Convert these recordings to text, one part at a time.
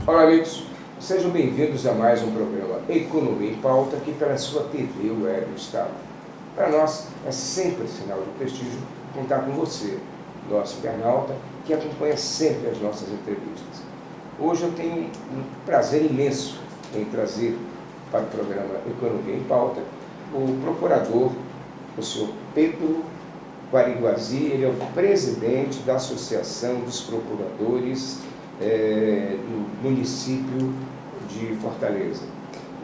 Olá, amigos. Sejam bem-vindos a mais um programa Economia em Pauta, aqui pela sua TV Web do Estado. Para nós, é sempre sinal de prestígio contar com você, nosso internauta, que acompanha sempre as nossas entrevistas. Hoje eu tenho um prazer imenso em trazer para o programa Economia em Pauta o procurador, o senhor Pedro Guariguazi. Ele é o presidente da Associação dos Procuradores do município de Fortaleza.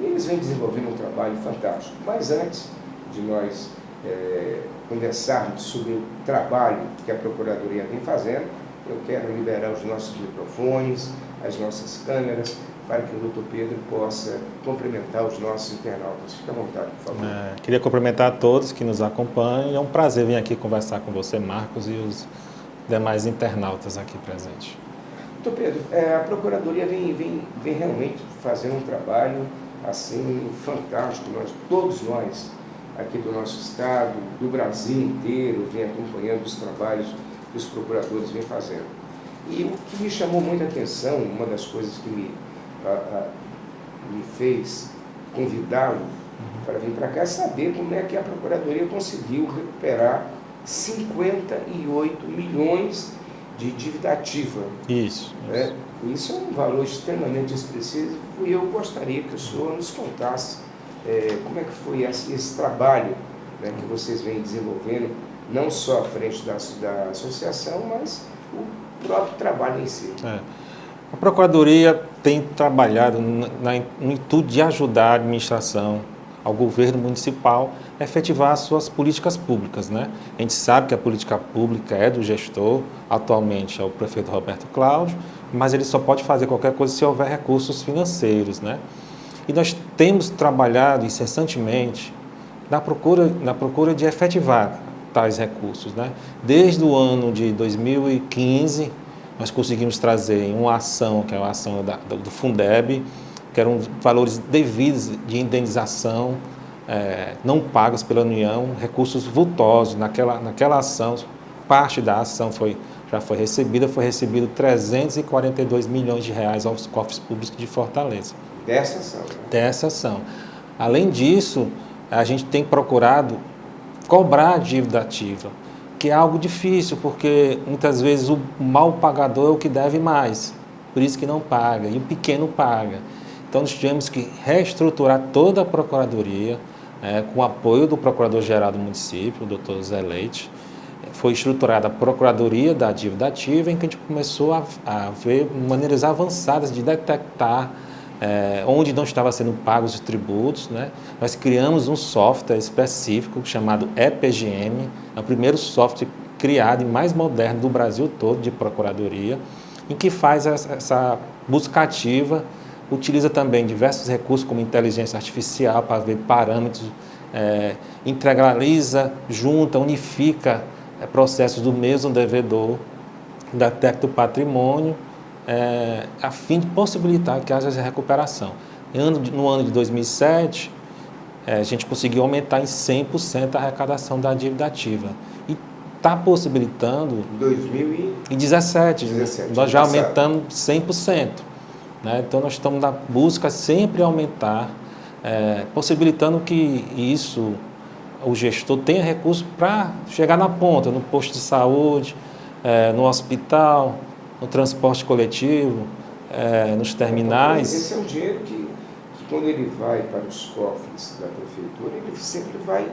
E eles vêm desenvolvendo um trabalho fantástico. Mas antes de nós conversarmos sobre o trabalho que a Procuradoria vem fazendo, eu quero liberar os nossos microfones, as nossas câmeras, para que o doutor Pedro possa cumprimentar os nossos internautas. Fique à vontade, por favor. Queria cumprimentar a todos que nos acompanham. É um prazer vir aqui conversar com você, Marcos, e os demais internautas aqui presentes. Doutor Pedro, a Procuradoria vem realmente fazendo um trabalho assim fantástico. Todos nós aqui do nosso estado, do Brasil inteiro, vem acompanhando os trabalhos que os procuradores vêm fazendo. E o que me chamou muita atenção, uma das coisas que me fez convidá-lo para vir para cá, é saber como é que a Procuradoria conseguiu recuperar 58 milhões de dívida ativa. Isso. Isso é um valor extremamente expressivo e eu gostaria que o senhor nos contasse como é que foi esse trabalho, né, que vocês vêm desenvolvendo, não só à frente da associação, mas o próprio trabalho em si. A Procuradoria tem trabalhado no intuito de ajudar a administração, ao governo municipal, a efetivar as suas políticas públicas, né? A gente sabe que a política pública é do gestor, atualmente é o prefeito Roberto Cláudio, mas ele só pode fazer qualquer coisa se houver recursos financeiros, né? E nós temos trabalhado incessantemente na procura de efetivar tais recursos, né? Desde o ano de 2015, nós conseguimos trazer uma ação, que é uma ação do Fundeb, que eram valores devidos de indenização, não pagos pela União, recursos vultosos. Naquela ação, parte da ação já foi recebido 342 milhões de reais aos cofres públicos de Fortaleza. Dessa ação? Né? Dessa ação. Além disso, a gente tem procurado cobrar a dívida ativa, que é algo difícil, porque muitas vezes o mal pagador é o que deve mais, por isso que não paga, e o pequeno paga. Então, nós tivemos que reestruturar toda a Procuradoria, com o apoio do Procurador-Geral do município, o doutor Zé Leite. Foi estruturada a Procuradoria da Dívida Ativa, em que a gente começou a ver maneiras avançadas de detectar onde não estava sendo pagos os tributos, né? Nós criamos um software específico chamado EPGM, é o primeiro software criado e mais moderno do Brasil todo de Procuradoria, em que faz essa busca ativa. Utiliza também diversos recursos como inteligência artificial para ver parâmetros, integraliza, junta, unifica processos do mesmo devedor, detecta o patrimônio, a fim de possibilitar que haja recuperação. No ano de 2007, a gente conseguiu aumentar em 100% a arrecadação da dívida ativa. E está possibilitando... Em 2017, nós já aumentamos 100%. Né? Então, nós estamos na busca sempre aumentar, possibilitando que o gestor tenha recurso para chegar na ponta, no posto de saúde, no hospital, no transporte coletivo, nos terminais. Esse é um dinheiro que quando ele vai para os cofres da prefeitura, ele sempre vai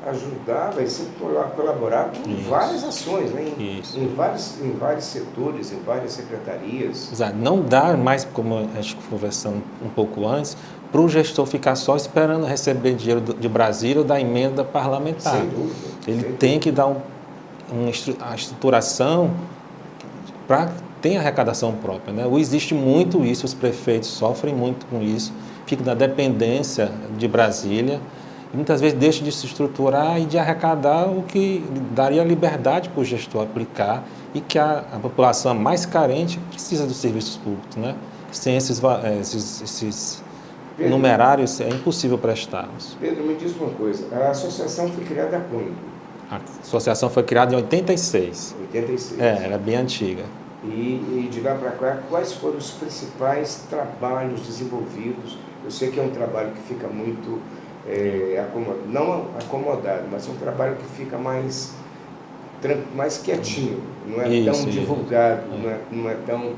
ajudar, vai sempre colaborar com várias ações, né? Em vários setores, em várias secretarias. Exato. Não dá mais, como a gente conversando um pouco antes, para o gestor ficar só esperando receber dinheiro de Brasília ou da emenda parlamentar. Sem dúvida. Ele tem que dar a estruturação para ter arrecadação própria, né? Existe muito isso, os prefeitos sofrem muito com isso, ficam na dependência de Brasília, e muitas vezes deixam de se estruturar e de arrecadar o que daria liberdade para o gestor aplicar e que a população mais carente precisa dos serviços públicos, né? Sem esses Pedro, numerários é impossível prestá-los. Pedro, me diz uma coisa, a associação foi criada quando? A associação foi criada em 86. 86. Era bem antiga. E de lá para cá, quais foram os principais trabalhos desenvolvidos? Eu sei que é um trabalho que fica muito não acomodado, mas é um trabalho que fica mais quietinho, não é tão divulgado, não é tão,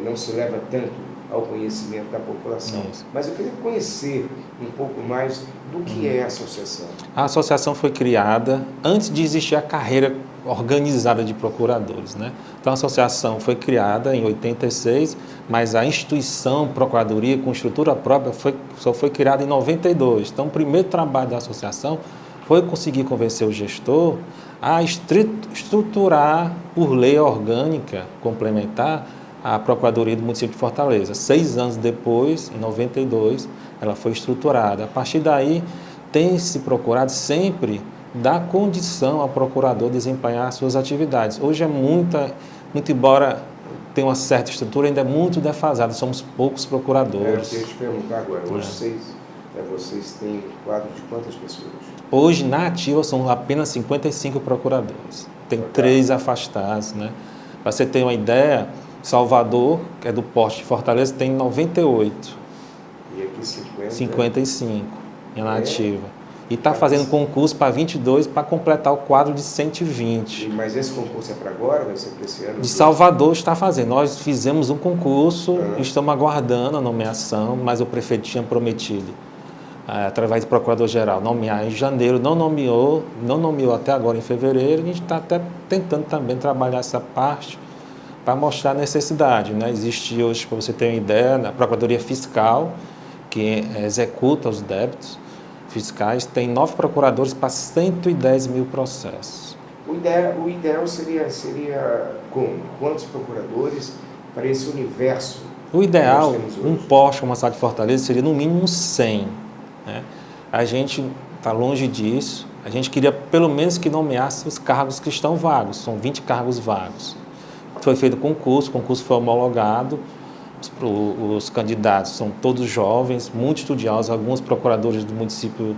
não se leva tanto ao conhecimento da população. Mas eu queria conhecer um pouco mais do que é a associação. A associação foi criada antes de existir a carreira organizada de procuradores, né? Então a associação foi criada em 86, mas a instituição Procuradoria com estrutura própria só foi criada em 92. Então o primeiro trabalho da associação foi conseguir convencer o gestor a estruturar por lei orgânica complementar a Procuradoria do município de Fortaleza. 6 anos depois, em 92, ela foi estruturada. A partir daí, tem se procurado sempre dar condição ao procurador desempenhar suas atividades. Hoje é muito embora tenha uma certa estrutura, ainda é muito defasado, somos poucos procuradores. Eu queria te perguntar agora, hoje vocês têm um quadro de quantas pessoas? Hoje, na ativa, são apenas 55 procuradores. Tem 3 afastados, né? Para você ter uma ideia, Salvador, que é do porte de Fortaleza, tem 98. E aqui 50? 55 em ativa. E está fazendo concurso para 22 para completar o quadro de 120. Mas esse concurso é para agora? Vai ser para esse ano? De Salvador está fazendo. Nós fizemos um concurso, estamos aguardando a nomeação, mas o prefeito tinha prometido, através do procurador-geral, nomear em janeiro, não nomeou até agora em fevereiro. A gente está até tentando também trabalhar essa parte para mostrar a necessidade, né? Existe hoje, para você ter uma ideia, na Procuradoria Fiscal, que executa os débitos fiscais, tem 9 procuradores para 110 mil processos. O ideal seria como? Quantos procuradores para esse universo? O ideal, um posto como a cidade de Fortaleza, seria no mínimo 100. Né? A gente está longe disso. A gente queria pelo menos que nomeasse os cargos que estão vagos. São 20 cargos vagos. Foi feito o concurso foi homologado. Os candidatos são todos jovens, muito estudiosos, alguns procuradores do município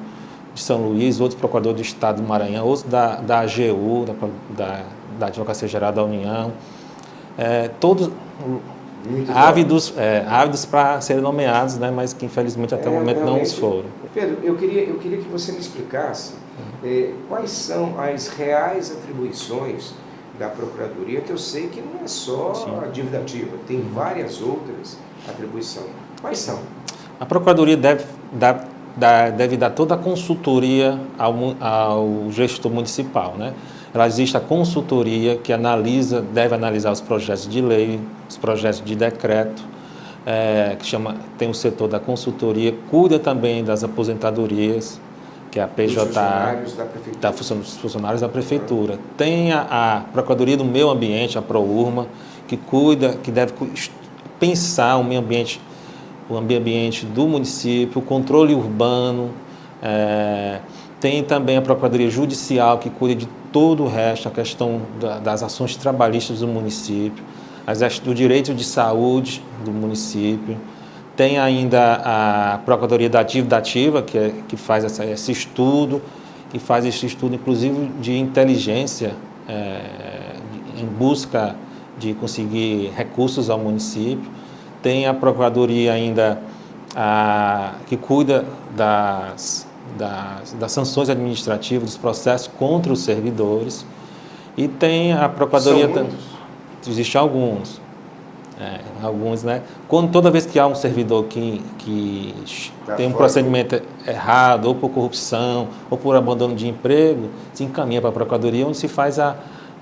de São Luís, outros procuradores do estado do Maranhão, outros da AGU, da Advocacia Geral da União, todos ávidos para serem nomeados, né, mas que infelizmente até o momento não os foram. Pedro, eu queria que você me explicasse quais são as reais atribuições da Procuradoria, que eu sei que não é só a dívida ativa, tem várias outras atribuições. Quais são? A Procuradoria deve dar toda a consultoria ao gestor municipal, né? Existe a consultoria que deve analisar os projetos de lei, os projetos de decreto, tem o setor da consultoria, cuida também das aposentadorias, que é a PJA, dos funcionários da Prefeitura. Tem a Procuradoria do Meio Ambiente, a PROURMA, que deve pensar o meio ambiente do município, o controle urbano. Tem também a Procuradoria Judicial, que cuida de todo o resto, a questão das ações trabalhistas do município, do direito de saúde do município. Tem ainda a Procuradoria da Dívida Ativa, que faz esse estudo, inclusive de inteligência, em busca de conseguir recursos ao município. Tem a Procuradoria ainda que cuida das sanções administrativas, dos processos contra os servidores. E tem a Procuradoria... Existem alguns. Alguns, né? Toda vez que há um servidor que tem um procedimento errado, ou por corrupção, ou por abandono de emprego, se encaminha para a Procuradoria, onde se faz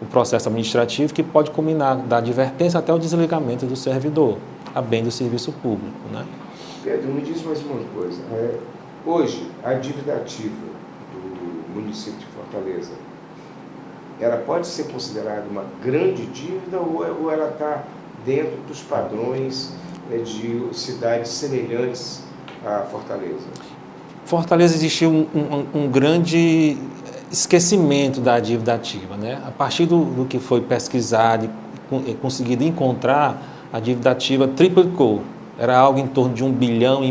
o processo administrativo, que pode culminar da advertência até o desligamento do servidor, a bem do serviço público, né? Pedro, me diz mais uma coisa. Hoje, a dívida ativa do município de Fortaleza, ela pode ser considerada uma grande dívida ou ela está dentro dos padrões de cidades semelhantes a Fortaleza? Fortaleza existiu um grande esquecimento da dívida ativa, né? A partir do que foi pesquisado e conseguido encontrar, a dívida ativa triplicou. Era algo em torno de 1,5 bilhão,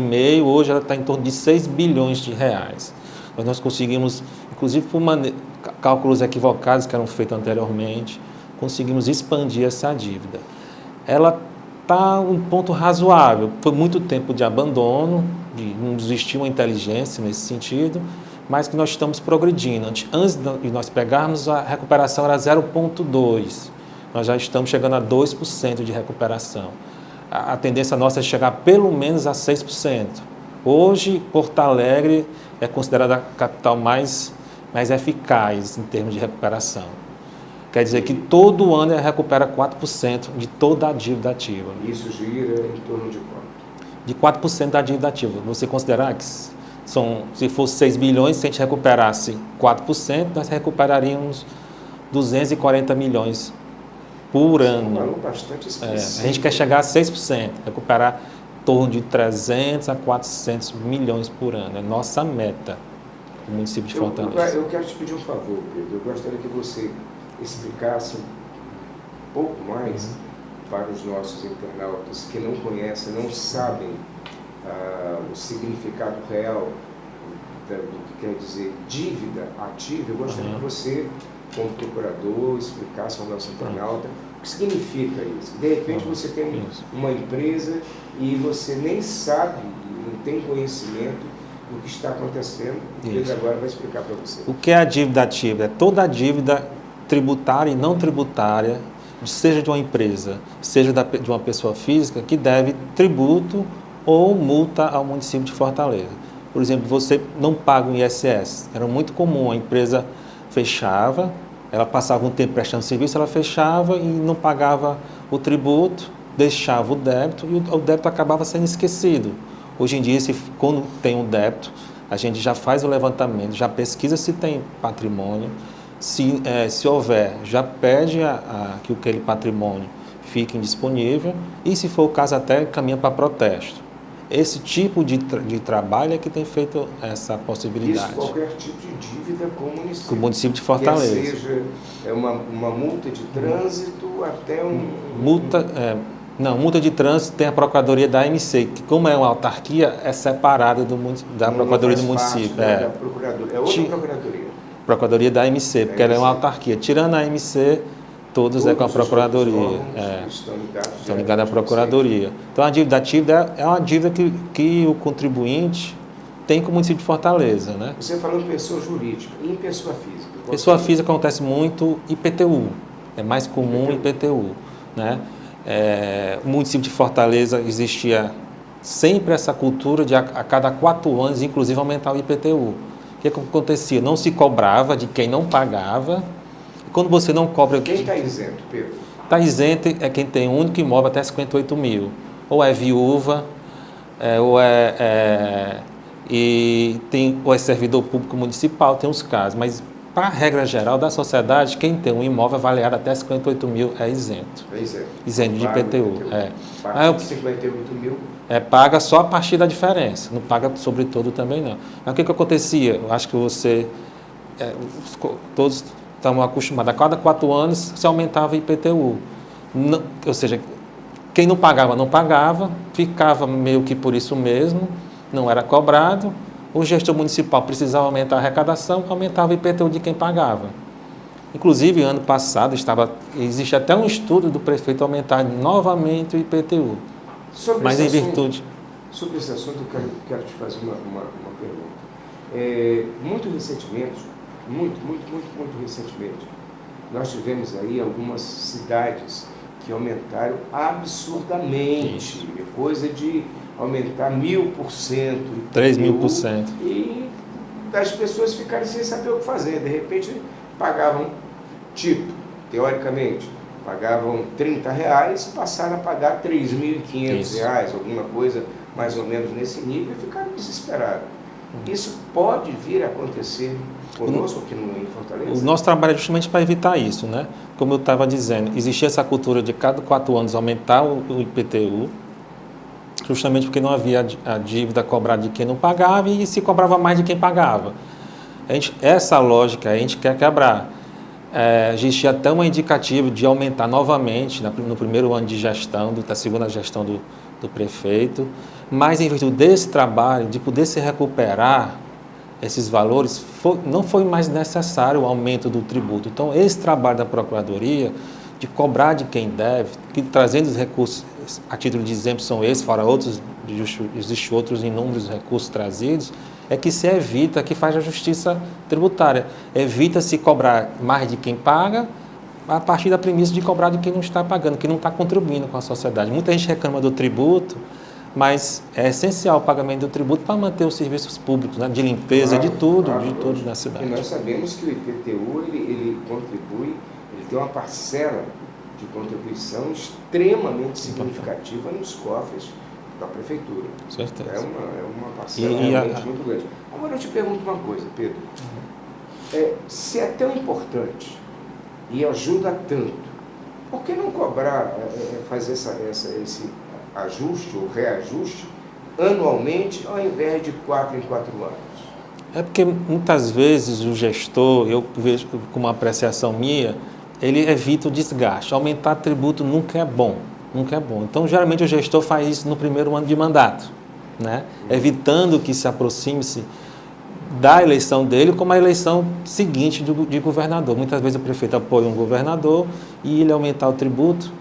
hoje ela está em torno de 6 bilhões de reais. Nós conseguimos, inclusive por cálculos equivocados que eram feitos anteriormente, conseguimos expandir essa dívida. Ela está um ponto razoável. Foi muito tempo de abandono, não existiu uma inteligência nesse sentido, mas que nós estamos progredindo. Antes de nós pegarmos, a recuperação era 0,2%. Nós já estamos chegando a 2% de recuperação. A tendência nossa é chegar pelo menos a 6%. Hoje, Porto Alegre é considerada a capital mais eficaz em termos de recuperação. Quer dizer que todo ano ela recupera 4% de toda a dívida ativa. Isso gira em torno de quanto? De 4% da dívida ativa. Você considerar que se fosse 6 bilhões, se a gente recuperasse 4%, nós recuperaríamos 240 milhões por ano. É um valor bastante específico. A gente quer chegar a 6%, recuperar em torno de 300 a 400 milhões por ano. É nossa meta, o município de Fortaleza. Eu quero te pedir um favor, Pedro. Eu gostaria que você explicasse um pouco mais para os nossos internautas que não conhecem, não sabem o significado real do que quer dizer dívida ativa. Eu gostaria que você, como procurador, explicasse ao nosso internauta o que significa isso. De repente você tem uma empresa e você nem sabe, não tem conhecimento do que está acontecendo. Ele agora vai explicar para você. O que é a dívida ativa? É toda a dívida tributária e não tributária, seja de uma empresa, seja de uma pessoa física, que deve tributo ou multa ao município de Fortaleza. Por exemplo, você não paga o ISS. Era muito comum, a empresa fechava, ela passava um tempo prestando serviço, ela fechava e não pagava o tributo, deixava o débito e o débito acabava sendo esquecido. Hoje em dia, quando tem um débito, a gente já faz o levantamento, já pesquisa se tem patrimônio, se houver, já pede que aquele patrimônio fique indisponível e, se for o caso, até caminha para protesto. Esse tipo de trabalho é que tem feito essa possibilidade. Isso, qualquer tipo de dívida com o município. Com o município de Fortaleza. Quer seja uma multa de trânsito até multa de trânsito tem a Procuradoria da AMC, que, como é uma autarquia, é separada da Procuradoria do município. Da Procuradoria. É outra Procuradoria. Procuradoria da AMC, porque ela é uma autarquia. Tirando a AMC, todos é com a Procuradoria. Estão ligados à Procuradoria. Então, a dívida ativa é uma dívida que o contribuinte tem com o município de Fortaleza. Né? Você falou em pessoa jurídica e em pessoa física. Pessoa física acontece muito IPTU. É mais comum IPTU. Né? O município de Fortaleza existia sempre essa cultura de, a cada 4 anos, inclusive, aumentar o IPTU. O que acontecia? Não se cobrava de quem não pagava. E quando você não cobra... Quem está isento, Pedro? Está isento é quem tem um único imóvel até 58 mil. Ou é viúva, ou é servidor público municipal, tem uns casos. Mas, para a regra geral da sociedade, quem tem um imóvel avaliado até 58 mil é isento. É isento. Isento de IPTU. A partir de 58 mil... paga só a partir da diferença, não paga sobre todo também não. Mas o que acontecia? Eu acho que todos estavam acostumados, a cada 4 anos se aumentava o IPTU. Não, ou seja, quem não pagava, ficava meio que por isso mesmo, não era cobrado. O gestor municipal precisava aumentar a arrecadação, aumentava o IPTU de quem pagava. Inclusive, ano passado, existe até um estudo do prefeito aumentar novamente o IPTU. Sobre esse assunto, eu quero te fazer uma pergunta. Muito recentemente, nós tivemos aí algumas cidades que aumentaram absurdamente, coisa de aumentar 1000%, 3000%. E as pessoas ficaram sem saber o que fazer. De repente, pagavam, teoricamente, pagavam R$30, passaram a pagar R$3.500, alguma coisa mais ou menos nesse nível, e ficaram desesperados. Isso pode vir a acontecer conosco aqui em Fortaleza? O nosso trabalho é justamente para evitar isso, né? Como eu estava dizendo, existia essa cultura de cada 4 anos aumentar o IPTU, justamente porque não havia a dívida cobrada de quem não pagava e se cobrava mais de quem pagava. Essa lógica a gente quer quebrar. Existia até uma indicativa de aumentar novamente no primeiro ano de gestão, da segunda gestão do prefeito, mas em virtude desse trabalho, de poder se recuperar esses valores, não foi mais necessário o aumento do tributo. Então, esse trabalho da Procuradoria de cobrar de quem deve, que trazendo os recursos a título de exemplo são esses, fora outros, existem outros inúmeros recursos trazidos, é que se evita, que faz a justiça tributária. Evita-se cobrar mais de quem paga, a partir da premissa de cobrar de quem não está pagando, que não está contribuindo com a sociedade. Muita gente reclama do tributo, mas é essencial o pagamento do tributo para manter os serviços públicos, né, de limpeza, claro, de tudo claro, na cidade. E nós sabemos que o IPTU, ele contribui, ele tem uma parcela de contribuição extremamente significativa nos cofres da prefeitura. Certeza. É uma parcela realmente muito grande. Agora eu te pergunto uma coisa, Pedro. Se é tão importante e ajuda tanto, por que não cobrar, fazer esse ajuste ou reajuste anualmente ao invés de 4 em 4 anos? É porque muitas vezes o gestor, eu vejo com uma apreciação minha, ele evita o desgaste. Aumentar tributo nunca é bom, nunca é bom. Então, geralmente o gestor faz isso no primeiro ano de mandato, né? Evitando que se aproxime-se da eleição dele como a eleição seguinte de governador. Muitas vezes o prefeito apoia um governador e ele aumentar o tributo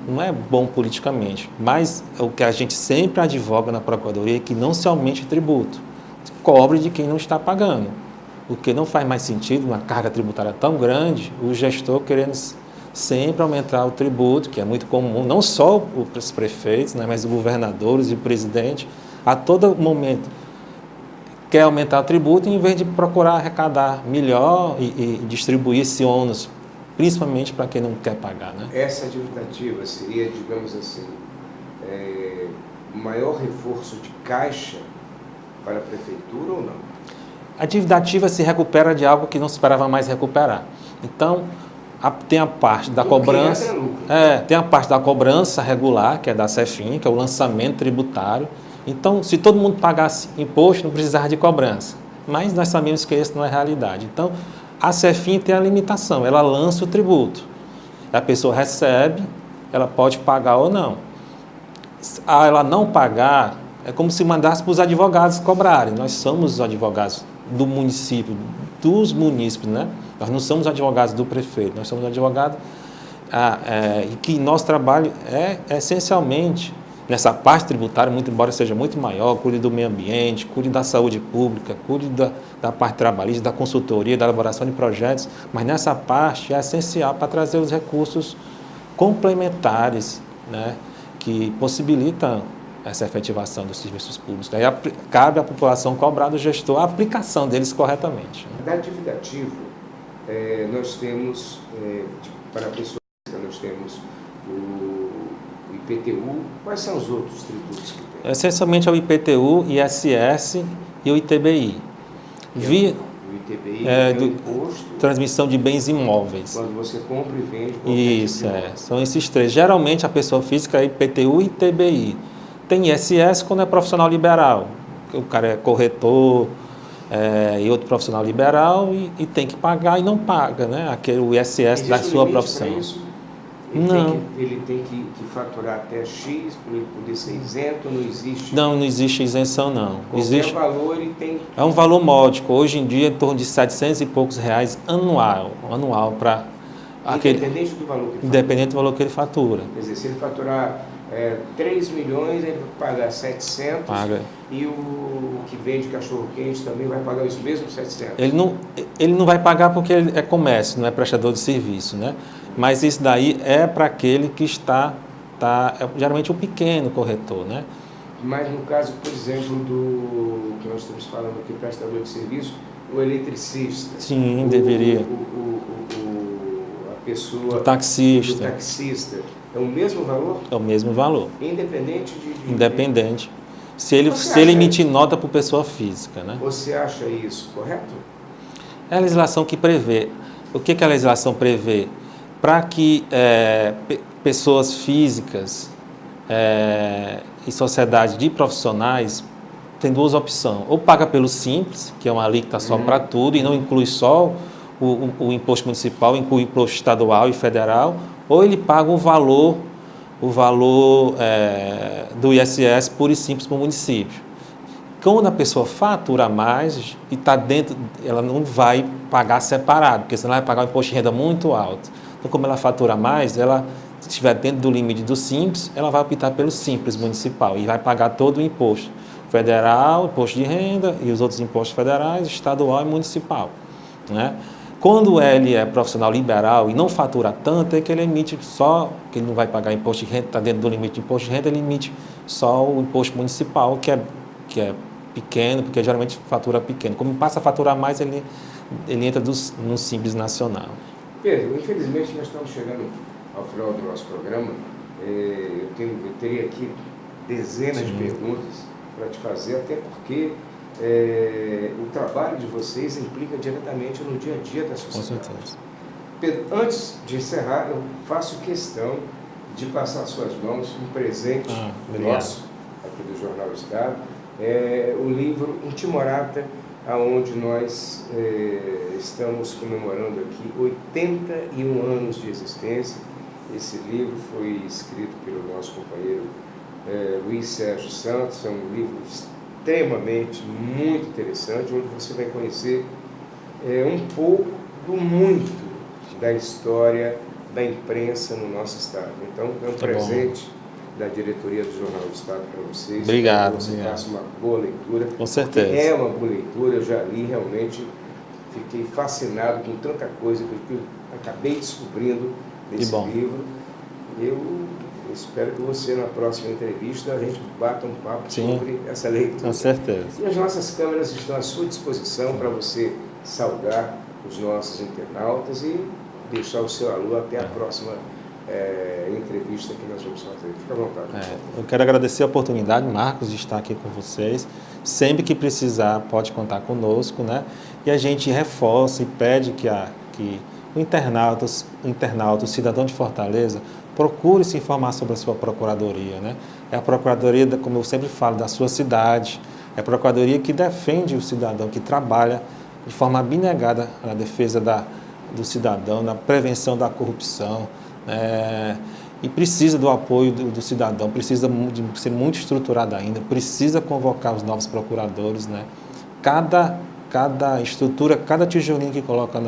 não é bom politicamente. Mas o que a gente sempre advoga na Procuradoria é que não se aumente o tributo. Cobre de quem não está pagando. Porque não faz mais sentido uma carga tributária tão grande, o gestor querendo sempre aumentar o tributo, que é muito comum, não só os prefeitos, né, mas os governadores e o presidente, a todo momento quer aumentar o tributo em vez de procurar arrecadar melhor e distribuir esse ônus, principalmente para quem não quer pagar, né? Essa dívida ativa seria, digamos assim, o maior reforço de caixa para a prefeitura ou não? A dívida ativa se recupera de algo que não se esperava mais recuperar. Então, tem a parte da cobrança, tem a parte da cobrança regular, que é da CEFIM, que é o lançamento tributário. Então, se todo mundo pagasse imposto, não precisava de cobrança. Mas nós sabemos que isso não é realidade. Então, a CEFIM tem a limitação, ela lança o tributo. A pessoa recebe, ela pode pagar ou não. A ela não pagar, é como se mandasse para os advogados cobrarem. Nós somos os advogados do município, dos munícipes, né? Nós não somos advogados do prefeito, nós somos advogados e que nosso trabalho é essencialmente nessa parte tributária, muito embora seja muito maior, cuide do meio ambiente, cuide da saúde pública, cuide da parte trabalhista, da consultoria, da elaboração de projetos, mas nessa parte é essencial para trazer os recursos complementares, né, que possibilitam essa efetivação dos serviços públicos. Aí cabe à população cobrar do gestor a aplicação deles corretamente. Da dívida ativa, nós temos, para a pessoa física, nós temos o IPTU. Quais são os outros tributos que tem? Essencialmente é o IPTU, ISS e o ITBI. O ITBI é o imposto. Transmissão de bens imóveis. Quando você compra e vende. Isso, são esses três. Geralmente a pessoa física é IPTU e ITBI. Tem ISS quando é profissional liberal. O cara é corretor e outro profissional liberal e tem que pagar e não paga, né? O ISS da sua profissão. Não. Ele tem que faturar até X para ele poder ser isento, não existe? Não existe isenção, não. Qualquer valor ele tem... É um valor módico. Hoje em dia, em torno de R$700 e poucos anual para Independente do valor que ele fatura. Independente do valor que ele fatura. Quer dizer, se ele faturar 3 milhões, ele vai pagar 700, e o que vende cachorro-quente também vai pagar os mesmos 700. Ele não vai pagar porque ele é comércio, não é prestador de serviço, né? Mas isso daí é para aquele que está geralmente o pequeno corretor, né? Mas no caso, por exemplo, do que nós estamos falando aqui, prestador de serviço, o eletricista. Sim, deveria. A pessoa... O taxista. É o mesmo valor? É o mesmo valor. Independente Independente. Se ele emitir nota para pessoa física, né? Você acha isso correto? É a legislação que prevê. O que a legislação prevê? Para que pessoas físicas e sociedade de profissionais tem duas opções. Ou paga pelo Simples, que é uma alíquota só para tudo e não inclui só o imposto municipal, inclui o imposto estadual e federal, ou ele paga o valor do ISS puro e simples para o município. Quando a pessoa fatura mais e está dentro, ela não vai pagar separado, porque senão ela vai pagar um imposto de renda muito alto. Então, como ela fatura mais, ela, se estiver dentro do limite do Simples, ela vai optar pelo Simples municipal e vai pagar todo o imposto federal, imposto de renda e os outros impostos federais, estadual e municipal, né? Quando ele é profissional liberal e não fatura tanto, é que ele emite só, que ele não vai pagar imposto de renda, está dentro do limite de imposto de renda, ele emite só o imposto municipal, que é pequeno, porque geralmente fatura pequeno. Como passa a faturar mais, ele entra no Simples Nacional. Pedro, infelizmente nós estamos chegando ao final do nosso programa. Eu teria aqui dezenas de perguntas para te fazer, até porque o trabalho de vocês implica diretamente no dia a dia da sociedade. Com certeza. Pedro, antes de encerrar, eu faço questão de passar às suas mãos um presente nosso, aqui do Jornal do Estado, o livro Intimorata, onde nós estamos comemorando aqui 81 anos de existência. Esse livro foi escrito pelo nosso companheiro Luiz Sérgio Santos. É um livro extremamente, muito interessante, onde você vai conhecer um pouco do muito da história da imprensa no nosso estado. Então, é um presente da diretoria do Jornal do Estado para vocês. Obrigado. Que você faça uma boa leitura. Com certeza. É uma boa leitura, eu já li, realmente fiquei fascinado com tanta coisa que eu acabei descobrindo nesse livro. Eu espero que você, na próxima entrevista, a gente bata um papo sobre essa leitura. Com certeza. E as nossas câmeras estão à sua disposição para você saudar os nossos internautas e deixar o seu alô até a próxima entrevista que nós vamos fazer. Fica à vontade. Eu quero agradecer a oportunidade, Marcos, de estar aqui com vocês. Sempre que precisar, pode contar conosco, né? E a gente reforça e pede que o internauta, o cidadão de Fortaleza, procure se informar sobre a sua procuradoria, né? É a procuradoria, como eu sempre falo, da sua cidade. É a procuradoria que defende o cidadão, que trabalha de forma abnegada na defesa do cidadão, na prevenção da corrupção, e precisa do apoio do cidadão, precisa de ser muito estruturado ainda, precisa convocar os novos procuradores, né? Cada estrutura, cada tijolinho que coloca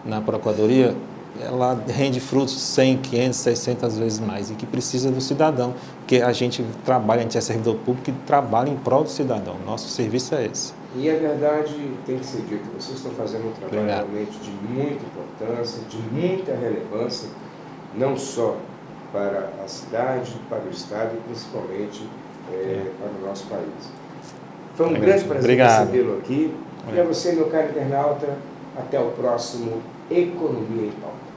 na procuradoria, ela rende frutos 100, 500, 600 vezes mais, e que precisa do cidadão, porque a gente é servidor público e trabalha em prol do cidadão. Nosso serviço é esse. E a verdade tem que ser dita, vocês estão fazendo um trabalho realmente de muita importância, de muita relevância, não só para a cidade, para o estado e principalmente para o nosso país. Foi um grande prazer recebê-lo aqui. E a você, meu caro internauta, até o próximo Economia em Pauta.